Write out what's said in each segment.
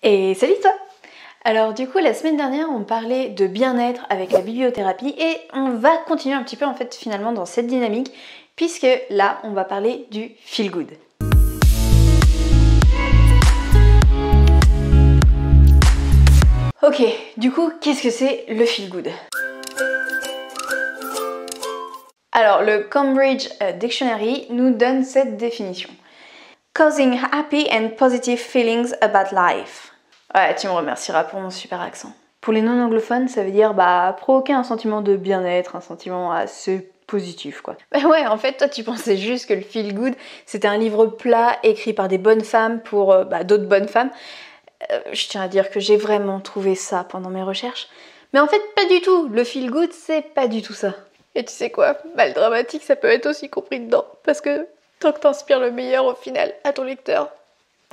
Et salut toi! Alors du coup la semaine dernière on parlait de bien-être avec la bibliothérapie et on va continuer un petit peu en fait finalement dans cette dynamique puisque là on va parler du feel good. Ok, du coup qu'est-ce que c'est le feel good? Alors le Cambridge Dictionary nous donne cette définition. Causing happy and positive feelings about life. Ouais, tu me remercieras pour mon super accent. Pour les non-anglophones, ça veut dire provoquer un sentiment de bien-être, un sentiment assez positif quoi. Bah ouais, en fait toi tu pensais juste que le feel good c'était un livre plat écrit par des bonnes femmes pour d'autres bonnes femmes. Je tiens à dire que j'ai vraiment trouvé ça pendant mes recherches. Mais en fait pas du tout, le feel good c'est pas du tout ça. Et tu sais quoi, le dramatique ça peut être aussi compris dedans, parce que tant que t'inspires le meilleur au final à ton lecteur,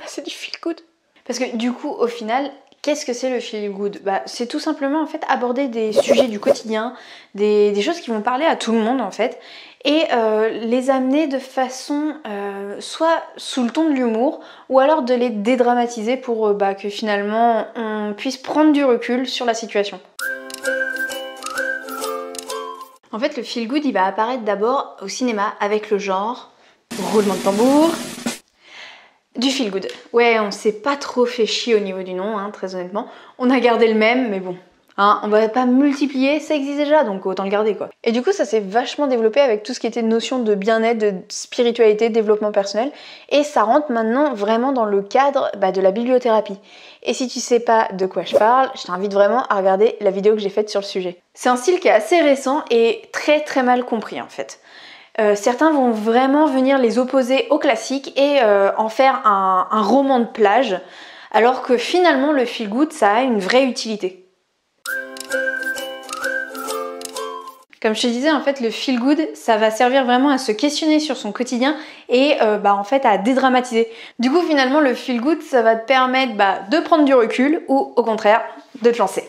c'est du feel good. Parce que du coup, au final, qu'est-ce que c'est le feel good? C'est tout simplement en fait aborder des sujets du quotidien, des choses qui vont parler à tout le monde en fait, et les amener de façon soit sous le ton de l'humour, ou alors de les dédramatiser pour que finalement on puisse prendre du recul sur la situation. En fait, le feel good, il va apparaître d'abord au cinéma avec le genre roulement de tambour. Du feel good. Ouais, on s'est pas trop fait chier au niveau du nom, hein, très honnêtement. On a gardé le même, mais bon, hein, on va pas multiplier, ça existe déjà, donc autant le garder quoi. Et du coup, ça s'est vachement développé avec tout ce qui était notion de bien-être, de spiritualité, développement personnel, et ça rentre maintenant vraiment dans le cadre de la bibliothérapie. Et si tu sais pas de quoi je parle, je t'invite vraiment à regarder la vidéo que j'ai faite sur le sujet. C'est un style qui est assez récent et très très mal compris en fait. Certains vont vraiment venir les opposer au classique et en faire un roman de plage, alors que finalement le feel good ça a une vraie utilité. Comme je te disais, en fait, le feel good, ça va servir vraiment à se questionner sur son quotidien et en fait à dédramatiser. Du coup, finalement, le feel good, ça va te permettre de prendre du recul ou au contraire de te lancer.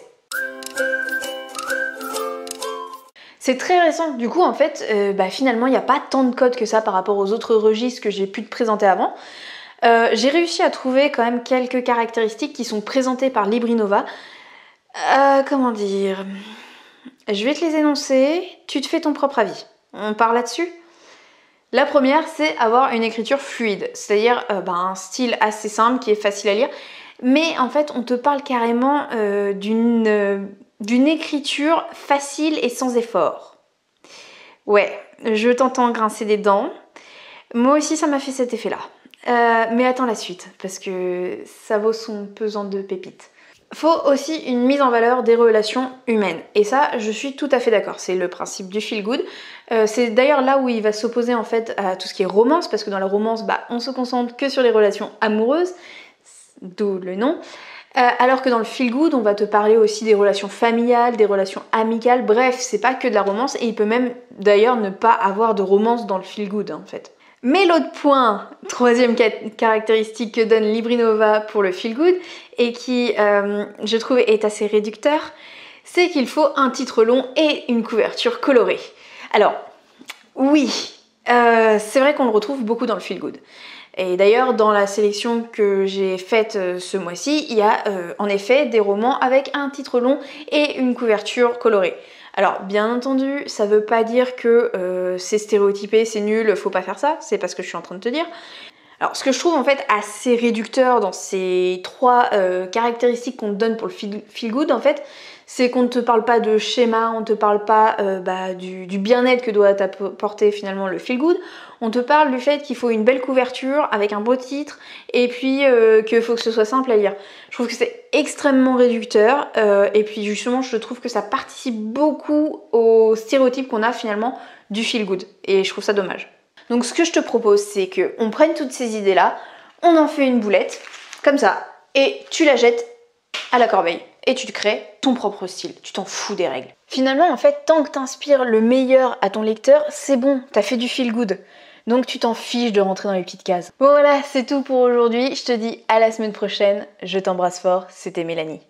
C'est très récent, du coup en fait, finalement il n'y a pas tant de codes que ça par rapport aux autres registres que j'ai pu te présenter avant. J'ai réussi à trouver quand même quelques caractéristiques qui sont présentées par Librinova. Comment dire? Je vais te les énoncer, tu te fais ton propre avis. On part là-dessus? La première, c'est avoir une écriture fluide, c'est-à-dire un style assez simple qui est facile à lire, mais en fait on te parle carrément d'une écriture facile et sans effort. Ouais, je t'entends grincer des dents. Moi aussi ça m'a fait cet effet-là. Mais attends la suite, parce que ça vaut son pesant de pépites. Faut aussi une mise en valeur des relations humaines. Et ça, je suis tout à fait d'accord. C'est le principe du feel good. C'est d'ailleurs là où il va s'opposer en fait à tout ce qui est romance, parce que dans la romance, on se concentre que sur les relations amoureuses, d'où le nom. Alors que dans le feel good, on va te parler aussi des relations familiales, des relations amicales, bref, c'est pas que de la romance, et il peut même d'ailleurs ne pas avoir de romance dans le feel good en fait. Mais l'autre point, troisième caractéristique que donne Librinova pour le feel good, et qui je trouve est assez réducteur, c'est qu'il faut un titre long et une couverture colorée. Alors, oui, c'est vrai qu'on le retrouve beaucoup dans le feel good. Et d'ailleurs, dans la sélection que j'ai faite ce mois-ci, il y a en effet des romans avec un titre long et une couverture colorée. Alors, bien entendu, ça veut pas dire que c'est stéréotypé, c'est nul, faut pas faire ça, c'est pas ce que je suis en train de te dire. Alors, ce que je trouve en fait assez réducteur dans ces trois caractéristiques qu'on te donne pour le feel good, en fait, c'est qu'on ne te parle pas de schéma, on ne te parle pas du bien-être que doit t'apporter finalement le feel good. On te parle du fait qu'il faut une belle couverture avec un beau titre et puis qu'il faut que ce soit simple à lire. Je trouve que c'est extrêmement réducteur et puis justement je trouve que ça participe beaucoup aux stéréotypes qu'on a finalement du feel good et je trouve ça dommage. Donc ce que je te propose c'est qu'on prenne toutes ces idées là, on en fait une boulette comme ça et tu la jettes à la corbeille. Et tu te crées ton propre style, tu t'en fous des règles. Finalement, en fait, tant que t'inspires le meilleur à ton lecteur, c'est bon, t'as fait du feel good. Donc tu t'en fiches de rentrer dans les petites cases. Bon voilà, c'est tout pour aujourd'hui. Je te dis à la semaine prochaine. Je t'embrasse fort, c'était Mélanie.